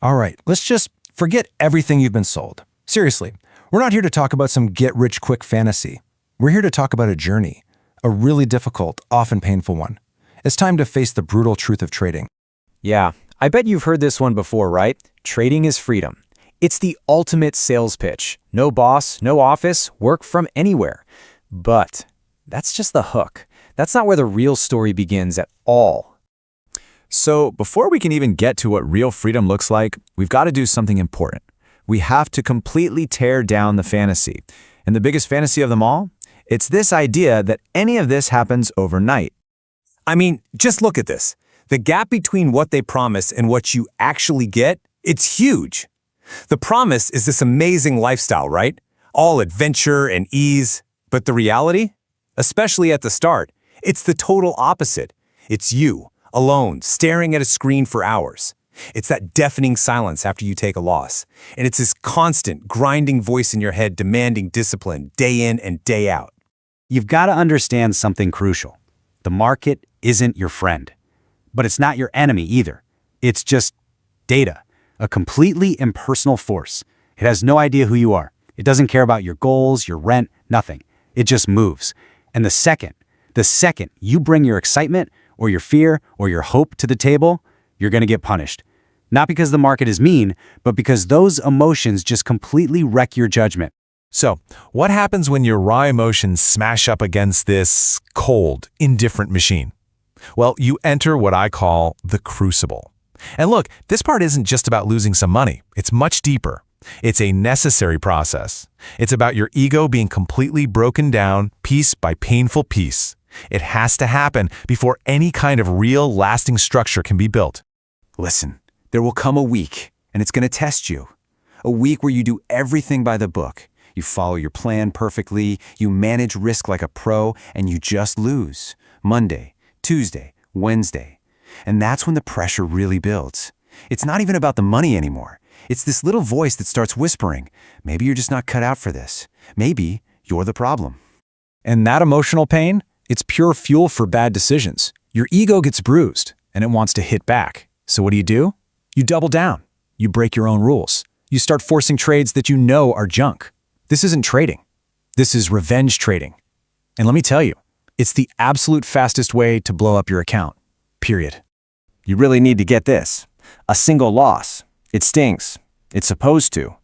All right, let's just forget everything you've been sold. Seriously, we're not here to talk about some get-rich-quick fantasy. We're here to talk about a journey, a really difficult, often painful one. It's time to face the brutal truth of trading. Yeah, I bet you've heard this one before, right? Trading is freedom. It's the ultimate sales pitch. No boss, no office, work from anywhere. But that's just the hook. That's not where the real story begins at all. So before we can even get to what real freedom looks like, we've got to do something important. We have to completely tear down the fantasy. And the biggest fantasy of them all? It's this idea that any of this happens overnight. I mean, just look at this. The gap between what they promise and what you actually get, it's huge. The promise is this amazing lifestyle, right? All adventure and ease. But the reality? Especially at the start, it's the total opposite. It's you, alone, staring at a screen for hours. It's that deafening silence after you take a loss. And it's this constant, grinding voice in your head demanding discipline day in and day out. You've got to understand something crucial. The market isn't your friend. But it's not your enemy either. It's just data, a completely impersonal force. It has no idea who you are. It doesn't care about your goals, your rent, nothing. It just moves. And the second you bring your excitement or your fear or your hope to the table, you're going to get punished. Not because the market is mean, but because those emotions just completely wreck your judgment. So, what happens when your raw emotions smash up against this cold, indifferent machine? Well, you enter what I call the crucible. And look, this part isn't just about losing some money. It's much deeper. It's a necessary process. It's about your ego being completely broken down piece by painful piece. It has to happen before any kind of real, lasting structure can be built. Listen, there will come a week, and it's going to test you. A week where you do everything by the book. You follow your plan perfectly, you manage risk like a pro, and you just lose. Monday, Tuesday, Wednesday. And that's when the pressure really builds. It's not even about the money anymore. It's this little voice that starts whispering, maybe you're just not cut out for this. Maybe you're the problem. And that emotional pain, it's pure fuel for bad decisions. Your ego gets bruised, and it wants to hit back. So what do? You double down. You break your own rules. You start forcing trades that you know are junk. This isn't trading. This is revenge trading. And let me tell you, it's the absolute fastest way to blow up your account. Period. You really need to get this. A single loss. It stings. It's supposed to.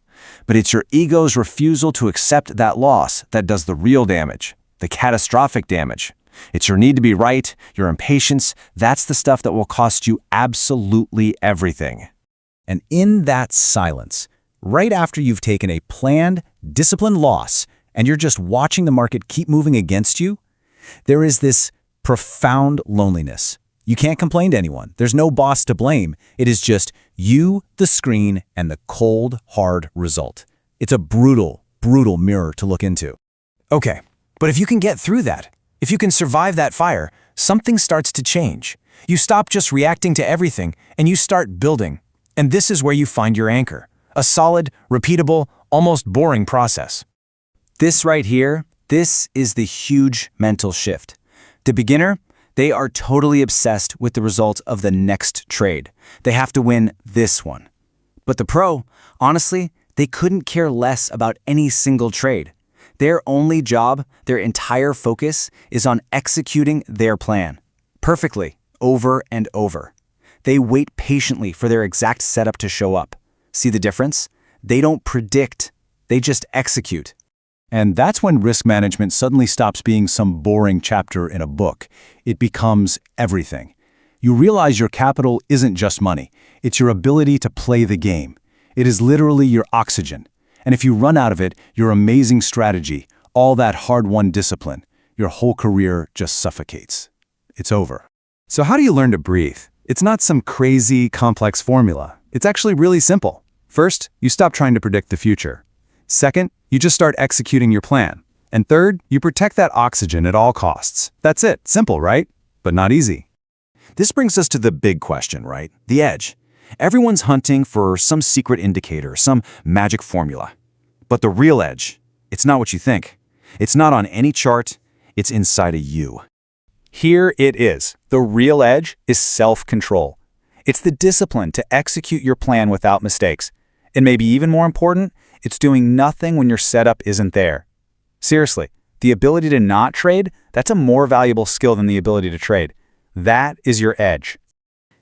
But it's your ego's refusal to accept that loss that does the real damage, the catastrophic damage. It's your need to be right, your impatience. That's the stuff that will cost you absolutely everything. And in that silence, right after you've taken a planned, disciplined loss and you're just watching the market keep moving against you, there is this profound loneliness. You can't complain to anyone. There's no boss to blame. It is just you, the screen, and the cold, hard result. It's a brutal, brutal mirror to look into. Okay, but if you can get through that, if you can survive that fire, something starts to change. You stop just reacting to everything, and you start building. And this is where you find your anchor. A solid, repeatable, almost boring process. This right here, this is the huge mental shift. The beginner, they are totally obsessed with the result of the next trade. They have to win this one. But the pro, honestly, they couldn't care less about any single trade. Their only job, their entire focus, is on executing their plan. Perfectly, over and over. They wait patiently for their exact setup to show up. See the difference? They don't predict, they just execute. And that's when risk management suddenly stops being some boring chapter in a book. It becomes everything. You realize your capital isn't just money. It's your ability to play the game. It is literally your oxygen. And if you run out of it, your amazing strategy, all that hard-won discipline, your whole career just suffocates. It's over. So how do you learn to breathe? It's not some crazy, complex formula. It's actually really simple. First, you stop trying to predict the future. Second, you just start executing your plan. And third, you protect that oxygen at all costs. That's it. Simple, right? But not easy. This brings us to the big question, right? The edge. Everyone's hunting for some secret indicator, some magic formula. But the real edge, it's not what you think. It's not on any chart. It's inside of you. Here it is. The real edge is self-control. It's the discipline to execute your plan without mistakes. And maybe even more important, it's doing nothing when your setup isn't there. Seriously, the ability to not trade, that's a more valuable skill than the ability to trade. That is your edge.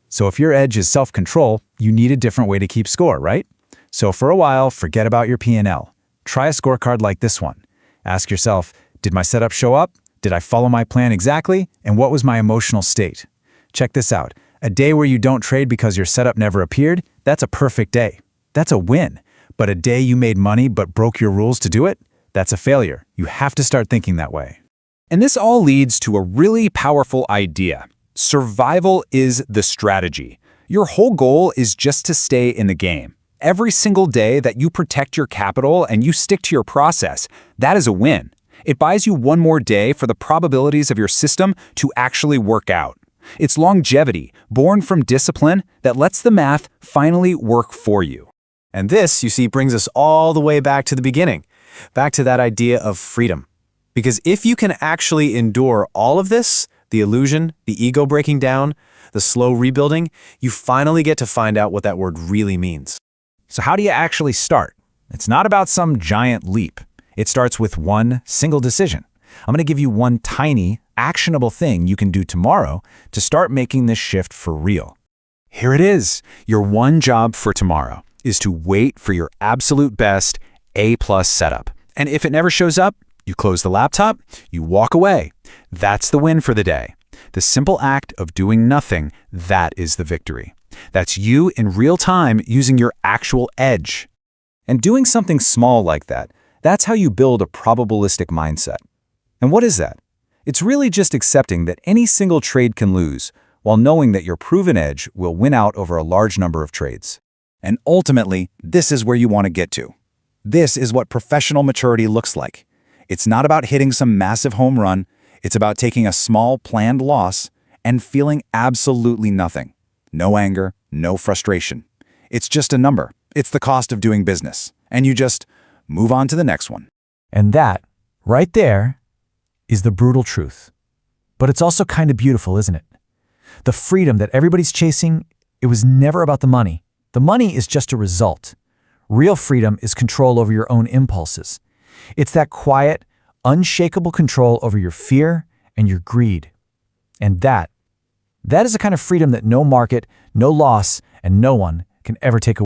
So if your edge is self-control, you need a different way to keep score, right? So for a while, forget about your P&L. Try a scorecard like this one. Ask yourself, did my setup show up? Did I follow my plan exactly? And what was my emotional state? Check this out. A day where you don't trade because your setup never appeared, that's a perfect day. That's a win. But a day you made money but broke your rules to do it, that's a failure. You have to start thinking that way. And this all leads to a really powerful idea. Survival is the strategy. Your whole goal is just to stay in the game. Every single day that you protect your capital and you stick to your process, that is a win. It buys you one more day for the probabilities of your system to actually work out. It's longevity, born from discipline, that lets the math finally work for you. And this, you see, brings us all the way back to the beginning, back to that idea of freedom. Because if you can actually endure all of this, the illusion, the ego breaking down, the slow rebuilding, you finally get to find out what that word really means. So how do you actually start? It's not about some giant leap. It starts with one single decision. I'm going to give you one tiny, actionable thing you can do tomorrow to start making this shift for real. Here it is. Your one job for tomorrow is to wait for your absolute best A+ setup. And if it never shows up, you close the laptop, you walk away. That's the win for the day. The simple act of doing nothing, that is the victory. That's you in real time using your actual edge. And doing something small like that, that's how you build a probabilistic mindset. And what is that? It's really just accepting that any single trade can lose, while knowing that your proven edge will win out over a large number of trades. And ultimately, this is where you want to get to. This is what professional maturity looks like. It's not about hitting some massive home run. It's about taking a small planned loss and feeling absolutely nothing. No anger, no frustration. It's just a number. It's the cost of doing business. And you just move on to the next one. And that, right there, is the brutal truth. But it's also kind of beautiful, isn't it? The freedom that everybody's chasing, it was never about the money. The money is just a result. Real freedom is control over your own impulses. It's that quiet, unshakable control over your fear and your greed. And that is the kind of freedom that no market, no loss, and no one can ever take away.